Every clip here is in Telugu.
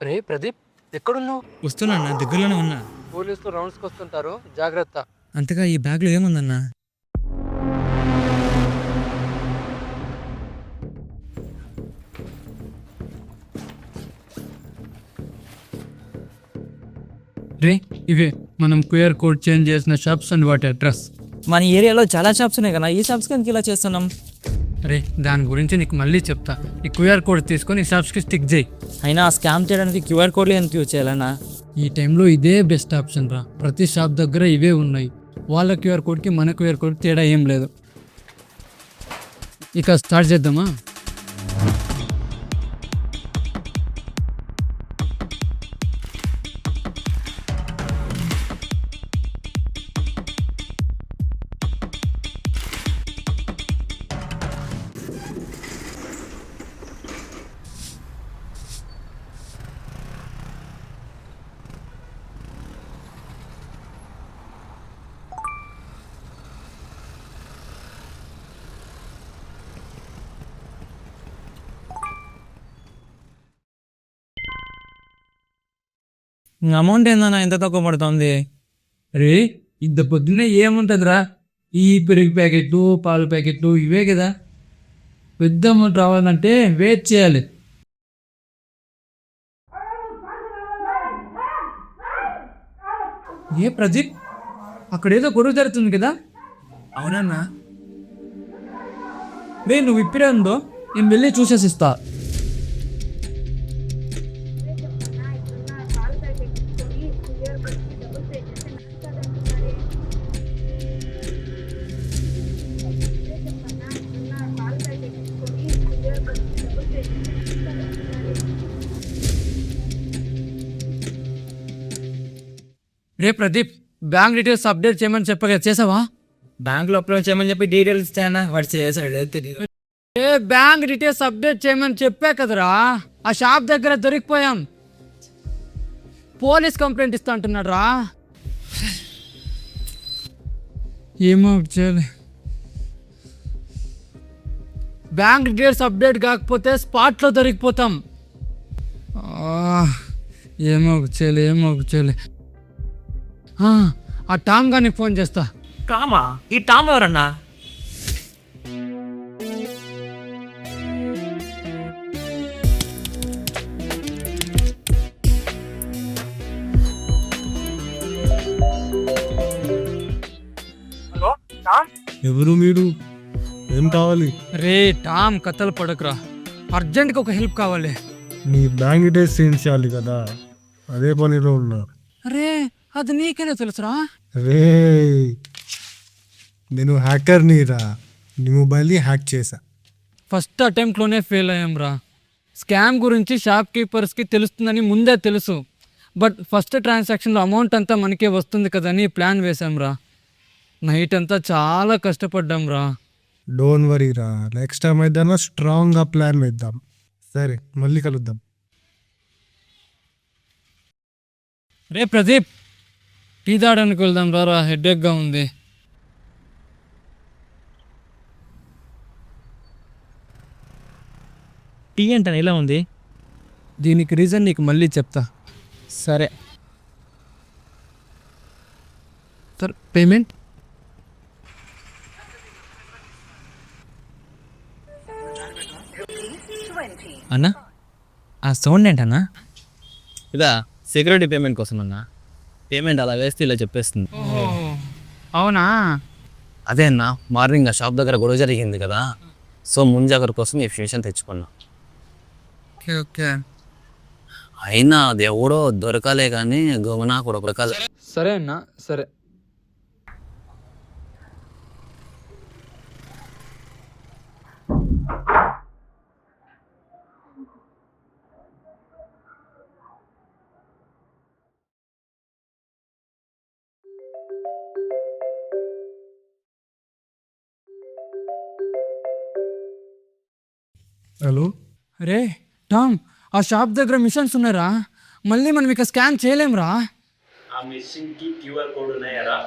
రే ప్రదీప్, ఎక్కడున్నావు? వస్తున్నా అన్న, దగ్గరలోనే ఉన్నా. పోలీసులు రౌండ్స్కి వస్తుంటారు, జాగ్రత్త. అంతగా ఈ బ్యాగ్లో ఏముందన్నా? రే, ఇవే మనం క్యూఆర్ కోడ్ చేంజ్ చేసిన షాప్స్ అండ్ వాటి అడ్రస్. మన ఏరియాలో చాలా షాప్స్ ఉన్నాయి కదా, ఈ షాప్స్కి ఎందుకు ఇలా చేస్తున్నాం? రే, దాని గురించి నీకు మళ్ళీ చెప్తా. ఈ క్యూఆర్ కోడ్ తీసుకొని ఈ షాప్స్కి స్టిక్ చేయి. అయినా స్కామ్ చేయడానికి క్యూఆర్ కోడ్లు ఎందుకు యూజ్ చేయాలన్నా? ఈ టైంలో ఇదే బెస్ట్ ఆప్షన్ రా. ప్రతి షాప్ దగ్గర ఇవే ఉన్నాయి. వాళ్ళ క్యూఆర్ కోడ్కి మన క్యూఆర్ కోడ్ తేడా ఏం లేదు. ఇక స్టార్ట్ చేద్దామా? అమౌంట్ ఏందన్నా ఎంత తక్కువ పడుతుంది? రే, ఇంత పొద్దున్నే ఏముంటుందిరా? ఈ పెరుగు ప్యాకెట్లు, పాలు ప్యాకెట్లు ఇవే కదా. పెద్ద అమౌంట్ రావాలంటే వెయిట్ చేయాలి. ఏ ప్రదీప్, అక్కడేదో గొడవ జరుగుతుంది కదా? అవునన్నా. రే, నువ్వు ఇప్పుడే ఉందో, నేను వెళ్ళి చూసేసిస్తా. రే ప్రదీప్, బ్యాంక్ డీటెయిల్స్ అప్డేట్ చేయమని చెప్పగా చేసావా? బ్యాంకులో అప్లోడ్ చేయమని చెప్పి డీటెయిల్స్ ఇస్తాయన్నా, వాడు చేసాడు తెలియదు. ఏ బ్యాంక్ డీటెయిల్స్ అప్డేట్ చేయమని చెప్పా కదరా. ఆ షాప్ దగ్గర దొరికిపోయాం. పోలీస్ కంప్లైంట్ ఇస్తా అంటున్నాడు రా. ఏమో చేయాలి. బ్యాంక్ డీటెయిల్స్ అప్డేట్ కాకపోతే స్పాట్లో దొరికిపోతాం. ఏమో చేయాలి. ఆ టామ్ గారికి ఫోన్ చేస్తా. టామా? ఈ టామ్ ఎవరన్నా? ఎవరు మీరు? ఏం కావాలి? రే టామ్, కథలు పడకురా. అర్జెంట్గా ఒక హెల్ప్ కావాలి. మీ బ్యాంక్ డీటెయిల్స్ చేంజ్ చేయాలి కదా, అదే పనిలో ఉన్నా. రే, అది నీకేనే తెలుసురా. రే, నేను హ్యాకర్ని రా. నీ మొబైల్ని హ్యాక్ చేశా. ఫస్ట్ అటెంప్ట్లోనే ఫెయిల్ అయ్యాం రా. స్కామ్ గురించి షాప్ కీపర్స్కి తెలుస్తుందని ముందే తెలుసు. బట్ ఫస్ట్ ట్రాన్సాక్షన్లో అమౌంట్ అంతా మనకే వస్తుంది కదని ప్లాన్ వేసాం రా. నైట్ అంతా చాలా కష్టపడ్డాం రా. డోంట్ వరీ రా, నెక్స్ట్ టైం ఏదైనా స్ట్రాంగ్గా ప్లాన్ వేద్దాం. సరే, మళ్ళీ కలుద్దాం. రే ప్రదీప్, టీ తాగడానికి వెళ్దాం రా, హెడేక్గా ఉంది. టీ అంటే ఇలా ఉంది. దీనికి రీజన్ నీకు మళ్ళీ చెప్తా. సరే. Sir, payment. అన్నా, ఆ సౌండ్ ఏంటన్నా? ఇదా సెక్యూరిటీ పేమెంట్ కోసం అన్నా. పేమెంట్ అలా వేస్తే ఇలా చెప్పేస్తుంది. అవునా? అదే అన్నా, మార్నింగ్ ఆ షాప్ దగ్గర గొడవ జరిగింది కదా, సో ముంజాగ్రత్త కోసం ఈ ఫ్యూషన్ తెచ్చుకున్నా. ఓకే. అయినా అది ఎవడో దొరకాలే కానీ గమనా కూడా దొరకాలి. సరే అన్నా, సరే. హలో. రే టామ్, ఆ షాప్ దగ్గర మిషన్స్ ఉన్నారా? మళ్ళీ మనం ఇక స్కాన్ చేయలేంరా. ఆ మిషన్కి క్యూఆర్ కోడ్ ఉన్నాయరా?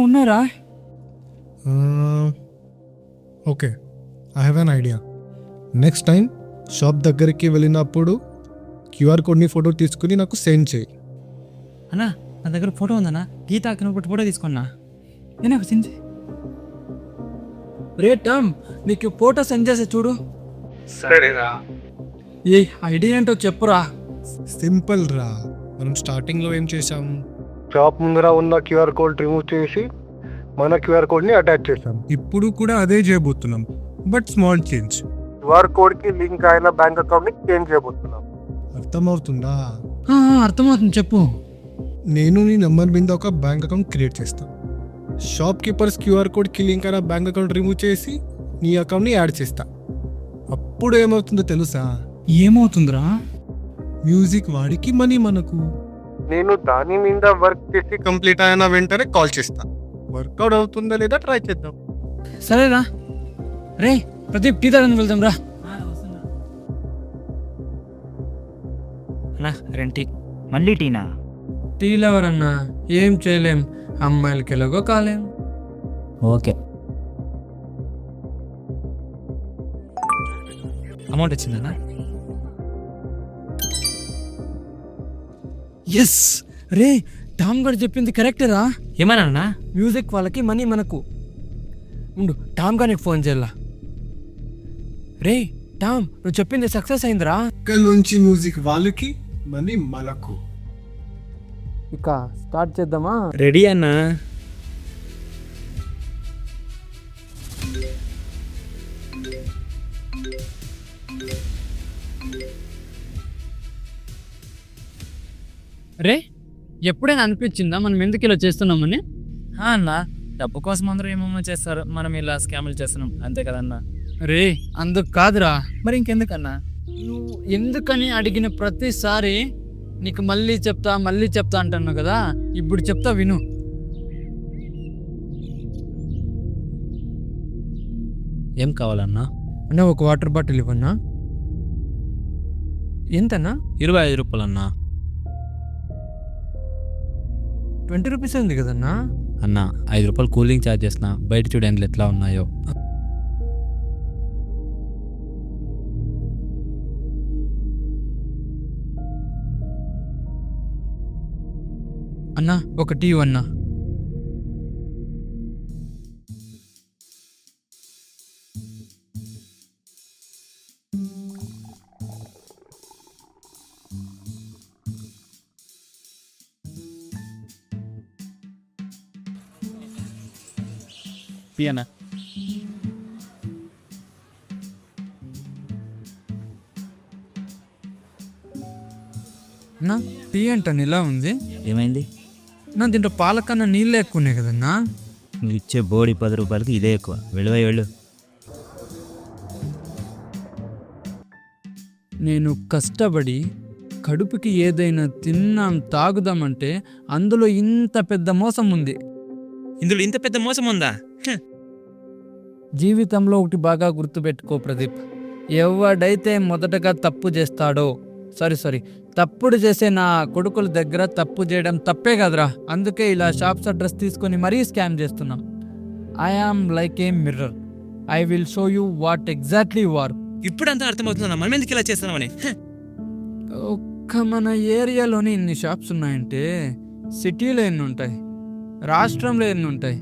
ఉన్నారా? Okay, I have an idea. Next time shop దగ్గరికి వెళ్ళినప్పుడు క్యూఆర్ కోడ్ని ఫోటో తీసుకుని నాకు సెండ్ చేయి. అన్నా నా దగ్గర ఫోటో ఉందన్నా, గీత అక్కడ ఫోటో తీసుకున్నా. నేను ఒక సించి రే టామ్, నీకు ఫోటో సెండ్ చేసే చూడు. సరేరా. ఏ ఐడియా ఏంటో చెప్పురా. సింపుల్ రా. మనం స్టార్టింగ్లో ఏం చేసాము, షాప్ ముందర ఉన్న క్యూఆర్ కోడ్ రిమూవ్ చేసి మన క్యూఆర్ కోడ్ని అటాచ్ చేసాం. ఇప్పుడు కూడా అదే చేయబోతున్నాం, బట్ స్మాల్ చేంజ్. క్యూఆర్ కోడ్కి లింక్ అయిన బ్యాంక్ అకౌంట్ని చేంజ్ చేయబోతున్నాం. అర్థమవుతుందా? అర్థమవుతుంది, చెప్పు. నేను నీ నెంబర్ మీద ఒక బ్యాంక్ అకౌంట్ క్రియేట్ చేస్తాను. షాప్ కీపర్స్ క్యూఆర్ కోడ్కి లింక్ అయిన బ్యాంక్ అకౌంట్ రిమూవ్ చేసి నీ అకౌంట్ని యాడ్ చేస్తా. అప్పుడు ఏమవుతుందో తెలుసా? ఏమవుతుందిరా? మ్యూజిక్ వాడికి మనీ మనకు. నేను దాని మీద వర్క్ చేసి కంప్లీట్ అయిన వెంటనే కాల్ చేస్తా. వర్కౌట్ అవుతుందా లేదా ట్రై చేద్దాం. సరేరా. రే ప్రదీప్, టీ తాగని వెళ్దాం రా. అన్నా రెంటి. మళ్ళీ టీనా? టీ లవర్ అన్నా, ఏం చేయలేం, అమ్మాయిలకి ఎలాగో కాలేం. ఓకే. అమౌంట్ వచ్చిందన్నా? ఎస్ రే, టామ్ గారు చెప్పింది కరెక్టేరా. ఏమన్నా? మ్యూజిక్ వాళ్ళకి మనీ మనకు. ఉండు, టామ్ గారికి ఫోన్ చేయాలా. రే టామ్, నువ్వు చెప్పింది సక్సెస్ అయిందిరా. ఇక్కడ నుంచి మ్యూజిక్ వాళ్ళకి మనీ మనకు. ఇక స్టార్ట్ చేద్దామా? రెడీ అన్నా. రే, ఎప్పుడైనా అనిపించిందా మనం ఎందుకు ఇలా చేస్తున్నామని? అన్నా డబ్బు కోసం అందరూ ఏమేమో చేస్తారు, మనం ఇలా స్కామ్లు చేస్తున్నాం అంతే కదన్నా. రే అందుకు కాదురా. మరి ఇంకెందుకన్నా? నువ్వు ఎందుకని అడిగిన ప్రతిసారి నీకు మళ్ళీ చెప్తా అంటున్నావు కదా, ఇప్పుడు చెప్తా విను. ఏం కావాలన్నా? అన్నా ఒక వాటర్ బాటిల్ ఇవ్వన్నా. ఎంతన్నా? 25 రూపాయలన్నా. 20 రూపీస్ ఉంది కదన్నా. అన్నా 5 రూపాయలు కూలింగ్ ఛార్జ్ చేసిన, బయట చూడండి ఎట్లా ఉన్నాయో. అన్నా ఒక టీ అన్నా. పియనా అన్నా టీ అంటాను ఇలా ఉంది. ఏమైంది? నా దీంట్లో పాలకన్నా నీళ్ళే ఎక్కువ ఉన్నాయి కదన్నా. నువ్వు ఇచ్చే బోడి 10 రూపాయలకి ఇదే ఎక్కువ. వెళ్ళు. నేను కష్టపడి కడుపుకి ఏదైనా తిన్నాం తాగుదామంటే అందులో ఇంత పెద్ద మోసం ఉంది. ఇందులో ఇంత పెద్ద మోసం ఉందా? జీవితంలో ఒకటి బాగా గుర్తుపెట్టుకో ప్రదీప్, ఎవడైతే మొదటగా తప్పు చేస్తాడో సారీ తప్పుడు చేసే నా కొడుకుల దగ్గర తప్పు చేయడం తప్పే కదరా. అందుకే ఇలా షాప్స్ అడ్రస్ తీసుకొని మరీ స్కామ్ చేస్తున్నాం. I am like a mirror, I will show you what exactly you are. ఇప్పుడంతా అర్థమవుతుందా మనం ఎందుకు ఇలా చేస్తున్నామని? ఒక్క మన ఏరియాలోని ఇన్ని షాప్స్ ఉన్నాయంటే సిటీలో ఎన్ని ఉంటాయి, రాష్ట్రంలో ఎన్ని ఉంటాయి,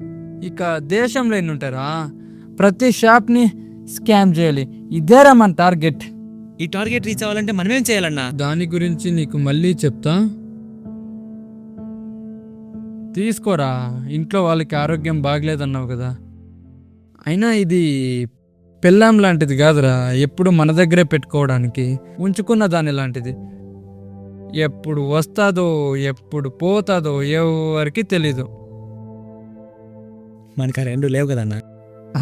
ఇక దేశంలో ఎన్ని ఉంటారా? ప్రతి షాప్ని స్కామ్ చేయాలి, ఇదేరా మన టార్గెట్. ఈ టార్గెట్ రీచ్ అవ్వాలంటే మనమేం చేయాలన్నా? దాని గురించి నీకు మళ్ళీ చెప్తా, తీసుకోరా. ఇంట్లో వాళ్ళకి ఆరోగ్యం బాగలేదన్నావు కదా, అయినా ఇది పెళ్ళాం లాంటిది కాదురా, ఎప్పుడు మన దగ్గరే పెట్టుకోవడానికి ఉంచుకున్న దాని లాంటిది. ఎప్పుడు వస్తాదో ఎప్పుడు పోతాదో ఎవరికి తెలీదు. మనకు 2 లేవు కదన్నా.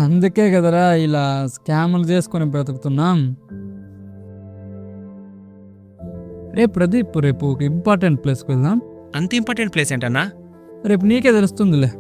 అందుకే కదరా ఇలా స్కాములు చేసుకొని బ్రతుకుతున్నాం. రేపు ప్రదీప్, రేపు ఒక ఇంపార్టెంట్ ప్లేస్కి వెళ్దాం. అంత ఇంపార్టెంట్ ప్లేస్ ఏంటన్నా? రేపు నీకే తెలుస్తుందిలే.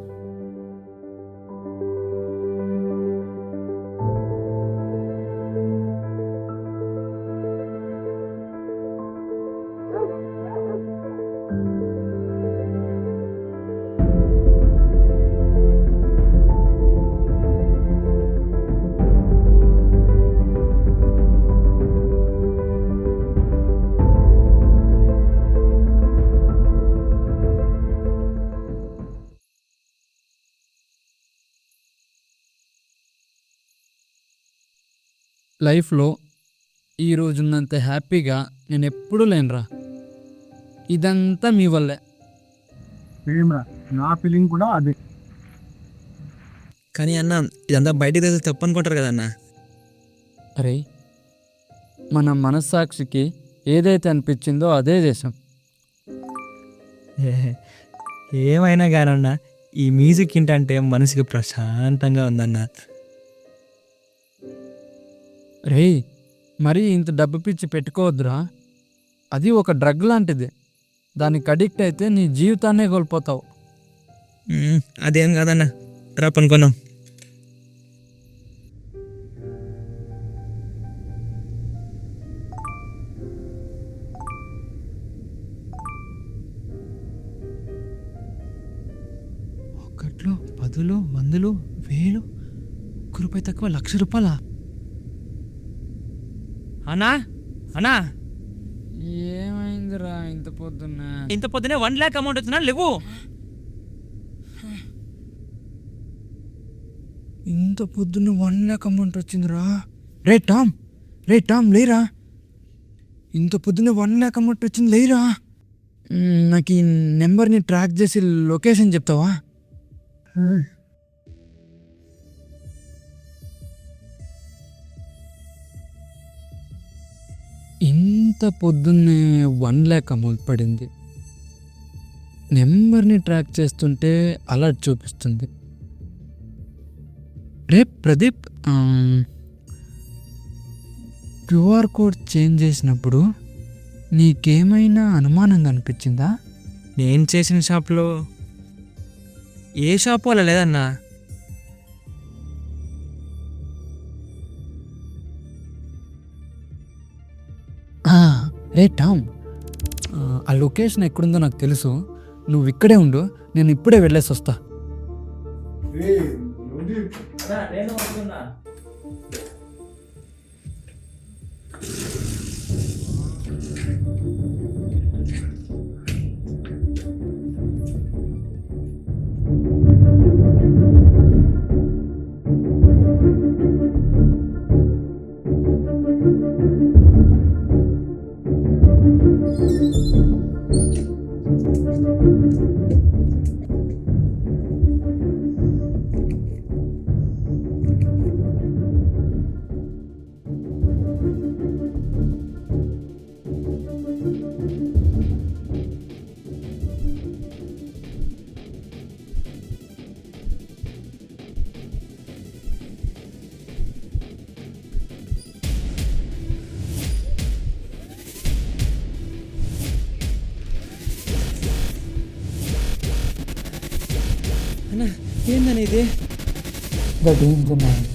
లైఫ్లో ఈరోజున్నంత హ్యాపీగా నేను ఎప్పుడూ లేనురా. ఇదంతా మీ వల్లే. నా ఫీలింగ్ కూడా అదే. కానీ అన్న ఇదంతా బయటికి తెలిసి తప్పు అనుకుంటారు కదన్న. అరే, మన మనస్సాక్షికి ఏదైతే అనిపించిందో అదే చేసాం. ఏమైనా కానన్నా ఈ మ్యూజిక్ ఏంటంటే మనసుకి ప్రశాంతంగా ఉందన్న. రే, మరీ ఇంత డబ్బు పిచ్చి పెట్టుకోవద్దురా. అది ఒక డ్రగ్ లాంటిది. దానికి అడిక్ట్ అయితే నీ జీవితాన్నే కోల్పోతావు. అదేం కాదన్న, రా పనుకున్నాం. ఒకట్లు 10 100 1000 రూపాయి తక్కువ 1,00,000 రూపాయల. అన్నా అన్నా, ఏమైందిరా ఇంత పొద్దున్న? ఇంత పొద్దునే 1 lakh అమౌంట్ వచ్చినా లేవు. ఇంత పొద్దున్న 1 lakh అమౌంట్ వచ్చిందిరా. రే టామ్ లేరా. ఇంత పొద్దున్న 1 lakh అమౌంట్ వచ్చింది, లేరా. నాకు ఈ నెంబర్ని ట్రాక్ చేసి లొకేషన్ చెప్తావా? ఇంత పొద్దున్నే 1 lakh అమౌంట్ పడింది. నెంబర్ని ట్రాక్ చేస్తుంటే అలర్ట్ చూపిస్తుంది. రే ప్రదీప్, క్యూఆర్ కోడ్ చేంజ్ చేసినప్పుడు నీకేమైనా అనుమానంగా అనిపించిందా? నేను చేసిన షాప్లో ఏ షాపు అలా లేదన్నా. రే టామ్, ఆ లొకేషన్ ఎక్కడుందో నాకు తెలుసు. నువ్వు ఇక్కడే ఉండు, నేను ఇప్పుడే వెళ్ళేసి వస్తా. అన్నా ఏందని ఇది? The danger man.